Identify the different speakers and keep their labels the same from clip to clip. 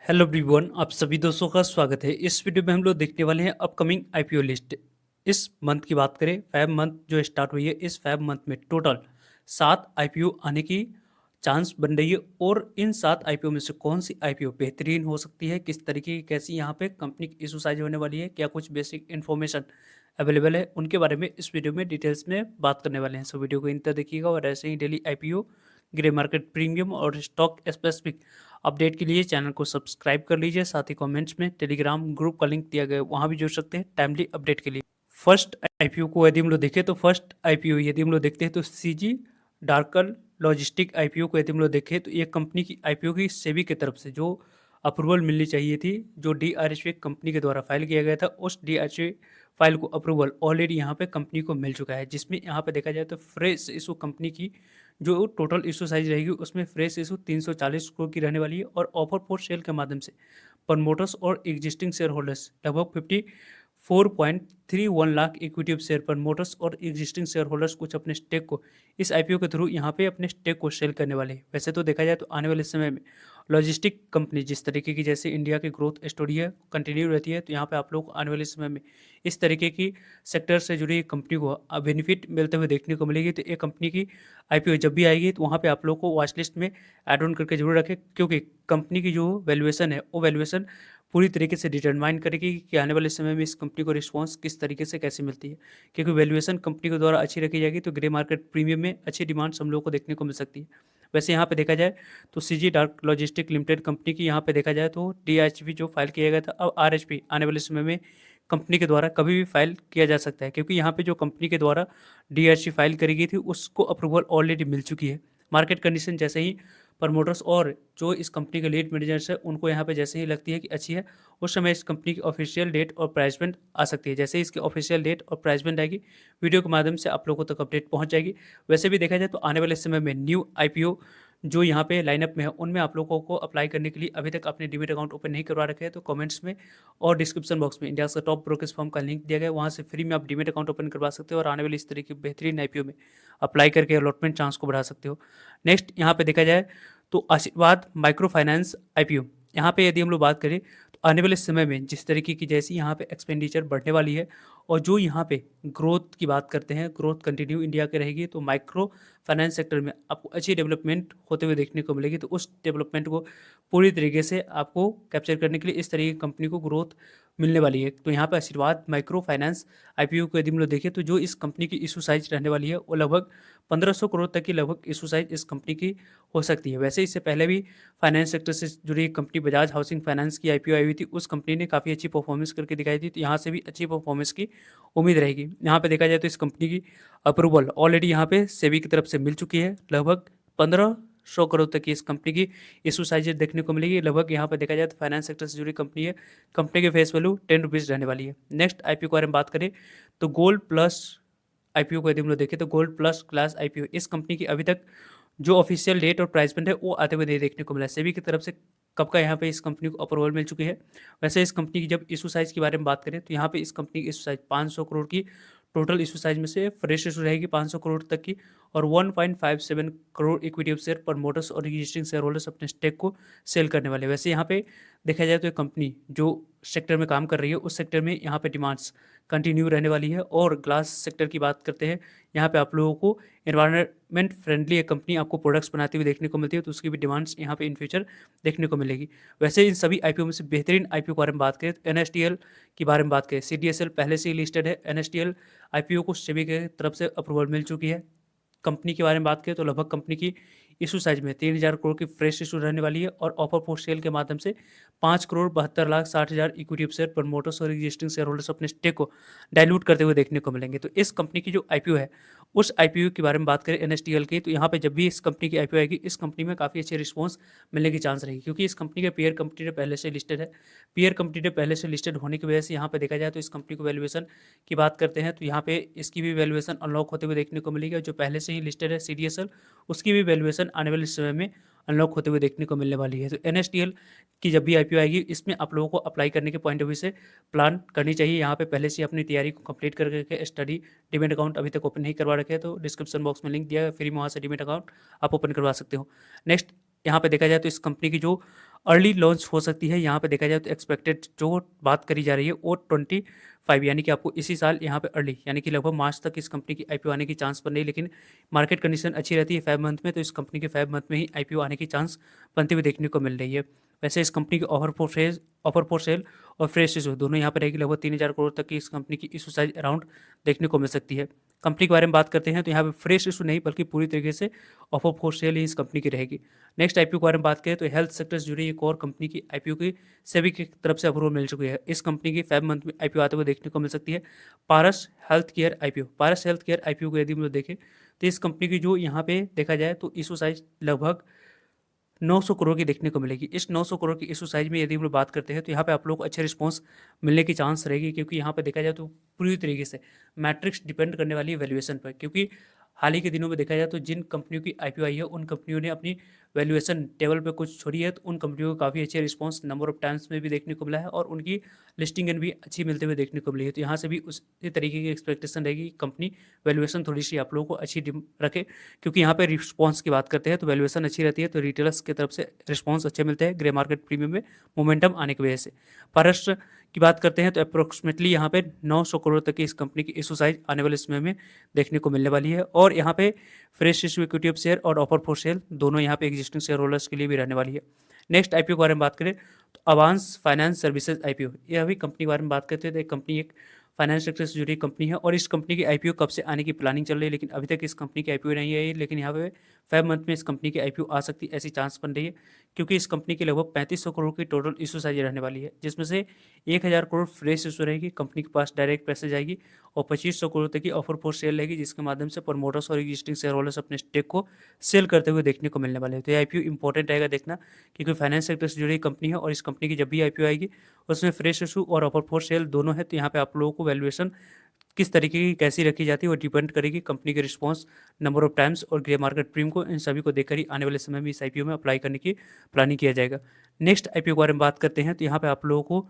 Speaker 1: Hello everyone, आप सभी दोस्तों का स्वागत है। इस वीडियो में हम लोग देखने वाले हैं अपकमिंग आईपीओ लिस्ट। इस मंथ की बात करें, फैब मंथ जो स्टार्ट हुई है, इस फैब मंथ में टोटल 7 आईपीओ आने की चांस बन रही है। और इन 7 आईपीओ में से कौन सी आईपीओ बेहतरीन हो सकती है, किस तरीके की कैसी यहाँ पे कंपनी की इशू साइज होने वाली है, क्या कुछ बेसिक इन्फॉर्मेशन अवेलेबल है, उनके बारे में इस वीडियो में डिटेल्स में बात करने वाले हैं। सो वीडियो को इन तक देखिएगा और ऐसे ही daily IPO, grey market premium और स्टॉक स्पेसिफिक अपडेट के लिए चैनल को सब्सक्राइब कर लीजिए। साथ ही कमेंट्स में टेलीग्राम ग्रुप का लिंक दिया गया है, वहाँ भी जुड़ सकते हैं टाइमली अपडेट के लिए। फर्स्ट आईपीओ को यदि हम लोग देखें तो फर्स्ट आईपीओ यदि हम लोग देखते हैं तो सीजी डार्कर लॉजिस्टिक आईपीओ को यदि हम लोग देखें तो ये कंपनी की आईपीओ की सेबी की तरफ से जो अप्रूवल मिलनी चाहिए थी, जो डीआरएचवी कंपनी के द्वारा फाइल किया गया था, उस डीआरएचवी फाइल को अप्रूवल ऑलरेडी यहाँ पे कंपनी को मिल चुका है। जिसमें यहाँ पे देखा जाए तो फ्रेश इशू कंपनी की जो टोटल इशू साइज रहेगी उसमें फ्रेश इशू 340 करोड़ की रहने वाली है। और ऑफर फॉर सेल के माध्यम से प्रमोटर्स और एग्जिस्टिंग शेयर होल्डर्स लगभग 54.31 lakh equity of share promoters और एग्जिस्टिंग शेयर होल्डर्स कुछ अपने स्टेक को इस आईपीओ के थ्रू यहाँ पे अपने स्टेक को सेल करने वाले हैं। वैसे तो देखा जाए तो आने वाले समय में लॉजिस्टिक कंपनी जिस तरीके की जैसे इंडिया की ग्रोथ स्टोरी है कंटिन्यू रहती है, तो यहाँ पे आप लोग आने वाले समय में इस तरीके की सेक्टर से जुड़ी कंपनी को बेनिफिट मिलते हुए देखने को मिलेगी। तो ये कंपनी की आईपीओ जब भी आएगी तो वहाँ पे आप लोग को वॉच लिस्ट में ऐड ऑन करके जरूर रखें, क्योंकि कंपनी की जो वैल्यूएशन है वो वैल्यूएशन पूरी तरीके से डिटरमाइन करेगी कि आने वाले समय में इस कंपनी को रिस्पांस किस तरीके से कैसे मिलती है। क्योंकि वैल्यूएशन कंपनी के द्वारा अच्छी रखी जाएगी तो ग्रे मार्केट प्रीमियम में अच्छी डिमांड्स हम लोग को देखने को मिल सकती है। वैसे यहाँ पे देखा जाए तो CG dark logistic limited company की यहाँ पे देखा जाए तो डीएचपी जो फाइल किया गया था, अब आरएचपी आने वाले समय में कंपनी के द्वारा कभी भी फाइल किया जा सकता है, क्योंकि यहाँ पे जो कंपनी के द्वारा डीएचपी फाइल करी गई थी उसको अप्रूवल ऑलरेडी मिल चुकी है। मार्केट कंडीशन जैसे ही प्रमोटर्स और जो इस कंपनी के लीड मैनेजर्स है उनको यहाँ पे जैसे ही लगती है कि अच्छी है, उस समय इस कंपनी की ऑफिशियल डेट और प्राइसमेंट आ सकती है। जैसे ही इसकी ऑफिशियल डेट और प्राइसमेंट आएगी, वीडियो के माध्यम से आप लोगों तक अपडेट पहुंच जाएगी। वैसे भी देखा जाए तो आने वाले समय में न्यू आईपीओ जो यहाँ पे लाइनअप में है उनमें आप लोगों को अप्लाई करने के लिए अभी तक आपने डीमेट अकाउंट ओपन नहीं करवा रखे हैं तो कमेंट्स में और डिस्क्रिप्शन बॉक्स में इंडिया का टॉप ब्रोकर्स फर्म का लिंक दिया गया है, वहाँ से फ्री में आप डीमेट अकाउंट ओपन करवा सकते हो और आने वाली इस तरीके की बेहतरीन आईपीओ में अप्लाई करके अलॉटमेंट चांस को बढ़ा सकते हो। नेक्स्ट यहाँ पे देखा जाए तो आशीर्वाद माइक्रो फाइनेंस आईपीओ, यहाँ पे यदि हम लोग बात करें तो आने वाले समय में जिस तरीके की जैसी यहाँ पे एक्सपेंडिचर बढ़ने वाली है और जो यहाँ पे ग्रोथ की बात करते हैं, ग्रोथ कंटिन्यू इंडिया की रहेगी, तो माइक्रो फाइनेंस सेक्टर में आपको अच्छी डेवलपमेंट होते हुए देखने को मिलेगी। तो उस डेवलपमेंट को पूरी तरीके से आपको कैप्चर करने के लिए इस तरीके की कंपनी को ग्रोथ मिलने वाली है। तो यहाँ पे आशीर्वाद माइक्रो फाइनेंस आईपीओ को यदि हम लोग देखें तो जो इस कंपनी की इशू साइज रहने वाली है वो लगभग 1500 करोड़ तक की लगभग इशू साइज इस कंपनी की हो सकती है। वैसे इससे पहले भी फाइनेंस सेक्टर से जुड़ी एक कंपनी बजाज हाउसिंग फाइनेंस की आईपीओ आई हुई थी, उस कंपनी ने काफ़ी अच्छी परफॉर्मेंस करके दिखाई थी, तो यहाँ से भी अच्छी परफॉर्मेंस की उम्मीद रहेगी। यहाँ पे देखा जाए तो इस कंपनी की अप्रूवल ऑलरेडी यहाँ पे सेबी की तरफ से मिल चुकी है। लगभग 1500 करोड़ तक की इस कंपनी की इशू साइज देखने को मिलेगी। लगभग यहाँ पे देखा जाए तो फाइनेंस सेक्टर से जुड़ी कंपनी है, कंपनी की फेस वैल्यू 10 रुपीज़ रहने वाली है। नेक्स्ट आईपीओ के बारे में बात करें तो गोल्ड प्लस आईपीओ को यदि हम लोग देखें तो गोल्ड प्लस क्लास आईपीओ, इस कंपनी की अभी तक जो ऑफिशियल डेट और प्राइसमेंट है वो आते हुए नहीं देखने को मिला। सेबी की तरफ से कब का यहाँ पे इस कंपनी को अप्रूवल मिल चुकी है। वैसे इस कंपनी की जब इशू साइज के बारे में बात करें तो यहाँ पे इस कंपनी की इशू साइज 500 करोड़ की टोटल इशू साइज में से फ्रेश इशू रहेगी 500 करोड़ तक की, और 1.57 crore equity of share promoters और एग्जिस्टिंग शेयर होल्डर्स अपने स्टेक को सेल करने वाले। वैसे यहाँ पे देखा जाए तो ये कंपनी जो सेक्टर में काम कर रही है उस सेक्टर में यहाँ पे डिमांड्स कंटिन्यू रहने वाली है। और ग्लास सेक्टर की बात करते हैं, यहाँ पे आप लोगों को एनवायरनमेंट फ्रेंडली एक कंपनी आपको प्रोडक्ट्स बनाती हुई देखने को मिलती है, तो उसकी भी डिमांड्स यहाँ पे इन फ्यूचर देखने को मिलेगी। वैसे इन सभी आईपीओ में से बेहतरीन आईपीओ के बारे में बात करें तो एनएसटीएल के बारे में बात करें, सीडीएसएल पहले से ही लिस्टेड है। एनएसटीएल आईपीओ को सेबी के तरफ से अप्रूवल मिल चुकी है। कंपनी के बारे में बात करें तो लगभग कंपनी की इशू साइज में 3000 करोड़ की फ्रेश इशू रहने वाली है, और ऑफर फॉर सेल के माध्यम से 5 करोड़ 72 लाख 60 हज़ार इक्विटी ऑफ शेयर प्रमोटर्स और एग्जिस्टिंग शेयर होल्डर्स अपने स्टेक को डाइल्यूट करते हुए देखने को मिलेंगे। तो इस कंपनी की जो आईपीओ है उस आईपीओ के बारे में बात करें एनएसटीएल की, तो यहाँ पे जब भी इस कंपनी की आईपीओ आएगी इस कंपनी में काफ़ी अच्छे रिस्पॉन्स मिलने की चांस रहेगी, क्योंकि इस कंपनी के पेयर कंपनी ने पहले से लिस्टेड है। पेयर कंपनी ने पहले से लिस्टेड होने की वजह से यहाँ पे देखा जाए तो इस कंपनी को वैल्यूएशन की बात करते हैं तो यहाँ पे इसकी भी वैल्यूएशन अनलॉक होते हुए देखने को मिलेगी। जो पहले से ही लिस्टेड है सीडीएसएल, उसकी भी वैल्यूएशन आने वाले समय में अनलॉक होते हुए देखने को मिलने वाली है। तो एनएसटीएल की जब भी आईपीओ आएगी इसमें आप लोगों को अप्लाई करने के पॉइंट ऑफ व्यू से प्लान करनी चाहिए। यहाँ पे पहले से अपनी तैयारी को कंप्लीट करके स्टडी डीमेट अकाउंट अभी तक ओपन नहीं करवा रखे हैं तो डिस्क्रिप्शन बॉक्स में लिंक दिया है, फ्री में वहाँ से डीमेट अकाउंट आप ओपन करवा सकते हो। नेक्स्ट यहाँ पे देखा जाए तो इस कंपनी की जो अर्ली लॉन्च हो सकती है। यहाँ पे देखा जाए तो एक्सपेक्टेड जो बात करी जा रही है वो 25 यानी कि आपको इसी साल यहाँ पे अर्ली यानी कि लगभग मार्च तक इस कंपनी की आईपीओ आने की चांस बन रही है। लेकिन मार्केट कंडीशन अच्छी रहती है 5 मंथ में, तो इस कंपनी के 5 मंथ में ही आईपीओ आने की चांस बनते हुए देखने को मिल रही है। वैसे इस कंपनी की ऑफर फॉर सेल और फ्रेश इशू दोनों यहाँ पर रहेगी। लगभग 3,000 करोड़ तक की इस कंपनी की इशू साइज अराउंड देखने को मिल सकती है। कंपनी के बारे में बात करते हैं तो यहाँ पे फ्रेश इशू नहीं बल्कि पूरी तरीके से ऑफर फॉर सेल ही इस कंपनी की रहेगी। नेक्स्ट आईपीओ के बारे में बात करें तो हेल्थ सेक्टर से जुड़ी एक और कंपनी की आईपीओ की सेबी की तरफ से अप्रूवल मिल चुकी है। इस कंपनी की 5 मंथ में आईपीओ आते हुए देखने को मिल सकती है। पारस हेल्थ केयर आईपीओ, पारस हेल्थ केयर आईपीओ को यदि हम लोग देखें तो इस कंपनी की जो यहाँ पे देखा जाए तो इशू साइज लगभग 900 करोड़ की देखने को मिलेगी। इस 900 करोड़ की इशू साइज में यदि हम लोग बात करते हैं तो यहाँ पे आप लोग को अच्छे रिस्पॉन्स मिलने की चांस रहेगी, क्योंकि यहाँ पे देखा जाए तो पूरी तरीके से मैट्रिक्स डिपेंड करने वाली है वैल्यूएशन पर। क्योंकि हाल ही के दिनों में देखा जाए तो जिन कंपनियों की आईपीओ आई है उन कंपनियों ने अपनी वैल्यूएशन टेबल पे कुछ छोड़ी है, तो उन कंपनियों को काफ़ी अच्छे रिस्पॉन्स नंबर ऑफ टाइम्स में भी देखने को मिला है और उनकी लिस्टिंग भी अच्छी मिलते हुए देखने को मिली है। तो यहाँ से भी उसी तरीके की एक्सपेक्टेशन रहेगी कि कंपनी वैल्यूएशन थोड़ी सी आप लोगों को अच्छी रखे, क्योंकि यहाँ पे रिस्पॉन्स की बात करते हैं तो वैल्यूएशन अच्छी रहती है, तो रिटेलर्स की तरफ से रिस्पॉन्स अच्छे मिलते हैं ग्रे मार्केट प्रीमियम में मोमेंटम आने की वजह से। परस्ट की बात करते हैं तो अप्रोक्सीमेटली यहाँ पे 900 करोड़ तक की इस कंपनी की इशू साइज आने वाले समय में देखने को मिलने वाली है। और यहाँ पे fresh issue equity of share और ऑफर फॉर सेल दोनों यहाँ पे एग्जिस्टिंग शेयर होल्डर्स के लिए भी रहने वाली है। नेक्स्ट आईपीओ के बारे में बात करें तो अवांस फाइनेंस सर्विसेज आईपीओ, यह भी कंपनी के बारे में बात करते हैं तो एक कंपनी एक फाइनेंस सेक्टर से जुड़ी कंपनी है और इस कंपनी की आईपीओ कब से आने की प्लानिंग चल रही है, लेकिन अभी तक इस कंपनी की आईपीओ नहीं आई है। लेकिन यहाँ पे 5 मंथ में इस कंपनी की आईपीओ आ सकती ऐसी चांस बन रही है, क्योंकि इस कंपनी की लगभग 3500 करोड़ की टोटल इशू साइज रहने वाली है, जिसमें से 1000 करोड़ फ्रेश इशू रहेगी, कंपनी के पास डायरेक्ट पैसे जाएगी और 2500 करोड़ तक की ऑफर फॉर सेल रहेगी, जिसके माध्यम से प्रमोटर्स और एग्जिस्टिंग शेयर होल्डर्स अपने स्टेक को सेल करते हुए देखने को मिलने वाले हैं। तो ये आईपीओ इंपॉर्टेंट रहेगा देखना, क्योंकि फाइनेंस सेक्टर से जुड़ी कंपनी है और इस कंपनी की जब भी आईपीओ आएगी उसमें फ्रेश इशू और ऑफर फॉर सेल दोनों है। तो यहाँ पे आप लोगों को वैल्यूएशन किस तरीके की कैसी रखी जाती है वो डिपेंड करेगी कंपनी के रिस्पॉन्स, नंबर ऑफ टाइम्स और ग्रे मार्केट प्रीमियम को, इन सभी को देखकर ही आने वाले समय में इस आईपीओ में अप्लाई करने की प्लानिंग किया जाएगा। नेक्स्ट आईपीओ के बारे में बात करते हैं तो यहाँ पे आप लोगों को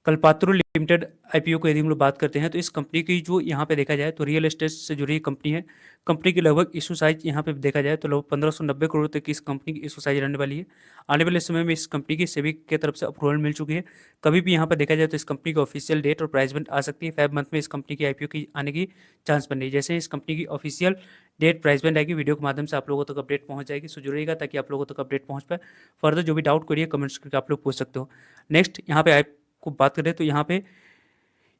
Speaker 1: कल्पात्रो लिमिटेड आईपीओ को यदि हम लोग बात करते हैं तो इस कंपनी की जो यहाँ पे देखा जाए तो रियल एस्टेट से जुड़ी कंपनी है। कंपनी की लगभग इशू साइज यहाँ पे देखा जाए तो लगभग 1590 करोड़ तक की इस कंपनी की इशू साइज रहने वाली है। आने वाले समय में इस कंपनी की सेबी की तरफ से अप्रूवल मिल चुकी है। कभी भी यहाँ पर देखा जाए तो इस कंपनी की ऑफिशियल डेट और प्राइस बैंड आ सकती है। 5 मंथ में इस कंपनी की आईपीओ की आने की चांस बन रही है। जैसे इस कंपनी की ऑफिशियल डेट प्राइस बैंड आएगी वीडियो के माध्यम से आप लोगों तक अपडेट पहुंच जाएगी, सो जुड़ेगा ताकि आप लोगों तक अपडेट पहुंच पाए। फर्दर जो भी डाउट करिए कमेंट्स करके आप लोग पूछ सकते हो। नेक्स्ट यहाँ पे को बात करें तो यहाँ पे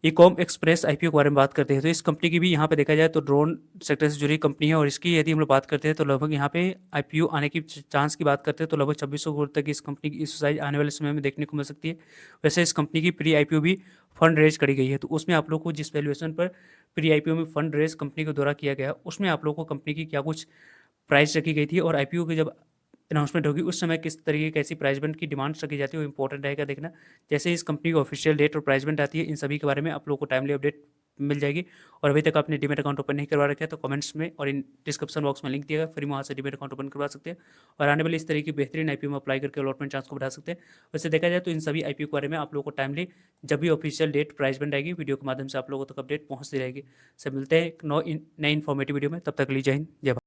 Speaker 1: इकॉम एक्सप्रेस आईपीओ के बारे में बात करते हैं तो इस कंपनी की भी यहाँ पे देखा जाए तो ड्रोन सेक्टर से जुड़ी कंपनी है और इसकी यदि हम लोग बात करते हैं तो लगभग यहाँ पे आईपीओ आने की चांस की बात करते हैं तो लगभग 2600 करोड़ तक इस कंपनी की इस साइज आने वाले समय में देखने को मिल सकती है। वैसे इस कंपनी की प्री आईपीओ भी फंड रेज करी गई है, तो उसमें आप लोग को जिस वैल्यूएशन पर प्री आईपीओ में फंड रेज कंपनी के द्वारा किया गया उसमें आप लोग को कंपनी की क्या कुछ प्राइस रखी गई थी और आईपीओ की जब अनाउंसमेंट होगी उस समय किस तरीके कैसी प्राइस बैंड की डिमांड रखी जाती है वो इंपॉर्टेंट रहेगा देखना। जैसे इस कंपनी की ऑफिशियल डेट और प्राइस बैंड आती है इन सभी के बारे में आप लोगों को टाइमली अपडेट मिल जाएगी। और अभी तक आपने डीमेट अकाउंट ओपन नहीं करवा रखा है तो कमेंट्स में और इन डिस्क्रिप्शन बॉक्स में लिंक दिएगा, फिर वहाँ से डीमेट अकाउंट ओपन करवा सकते हैं और आने वाले इस तरह की बेहतरीन आईपीओ में अप्लाई करके अलॉटमेंट चांस को बढ़ा सकते हैं। वैसे देखा जाए तो इन सभी आईपीओ के बारे में आप लोगों को टाइमली जब भी ऑफिशियल डेट प्राइस बैंड आएगी वीडियो के माध्यम से आप लोगों तक अपडेट पहुँचती रहेगी। सब मिलते हैं एक नई इन्फॉर्मेटिव वीडियो में, तब तक लीजिए जय हिंद जय भारत।